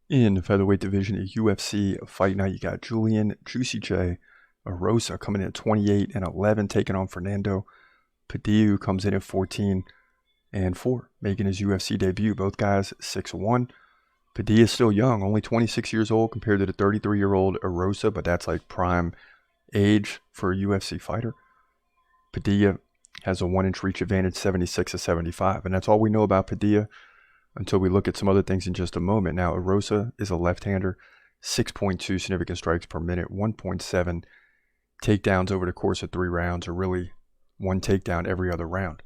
In the featherweight division of UFC Fight Night, you got Julian Juicy J Erosa coming in at 28-11, taking on Fernando Padilla, who comes in at 14-4, making his UFC debut. Both guys 6-1. Padilla is still young, only 26 years old compared to the 33-year-old Erosa, but that's like prime age for a UFC fighter. Padilla has a 1-inch reach advantage, 76-75, and that's all we know about Padilla until we look at some other things in just a moment. Now, Erosa is a left-hander, 6.2 significant strikes per minute, 1.7 takedowns over the course of 3 rounds, or really one takedown every other round.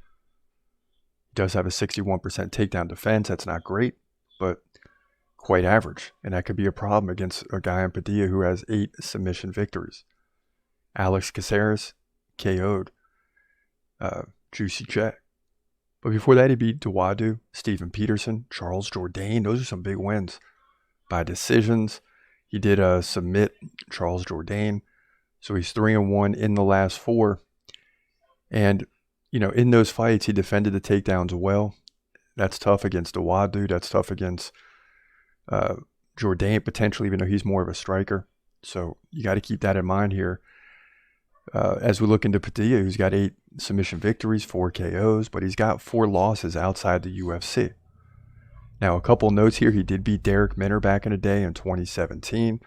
He does have a 61% takedown defense. That's not great, but quite average, and that could be a problem against a guy in Padilla who has 8 submission victories. Alex Caceres KO'd Juicy J. But before that, he beat Dawadu, Steven Peterson, Charles Jourdain. Those are some big wins by decisions. He did submit Charles Jourdain. So he's 3-1 in the last 4. And, you know, in those fights, he defended the takedowns well. That's tough against Dawadu. That's tough against Jourdain, potentially, even though he's more of a striker. So you got to keep that in mind here. As we look into Padilla, who's got 8 submission victories, 4 KOs, but he's got 4 losses outside the UFC. Now, a couple notes here. He did beat Derek Minner back in the day in 2017.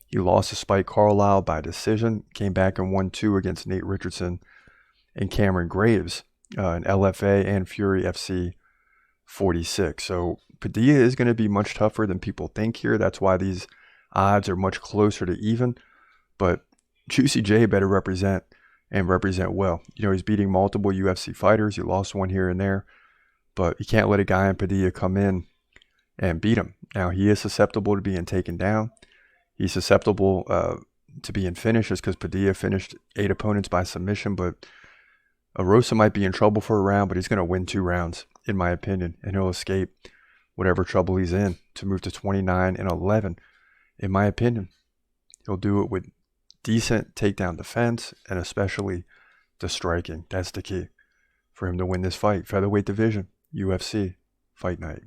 He lost to Spike Carlisle by decision, came back and won 2 against Nate Richardson and Cameron Graves in LFA and Fury FC 46. So Padilla is going to be much tougher than people think here. That's why these odds are much closer to even. But Juicy J better represent and represent well. You know, he's beating multiple UFC fighters. He lost one here and there, but you can't let a guy in Padilla come in and beat him. Now, he is susceptible to being taken down. He's susceptible to being finished just because Padilla finished 8 opponents by submission, but Erosa might be in trouble for a round, but he's going to win 2 rounds, in my opinion, and he'll escape whatever trouble he's in to move to 29-11, in my opinion. He'll do it with decent takedown defense, and especially the striking. That's the key for him to win this fight. Featherweight division, UFC Fight Night.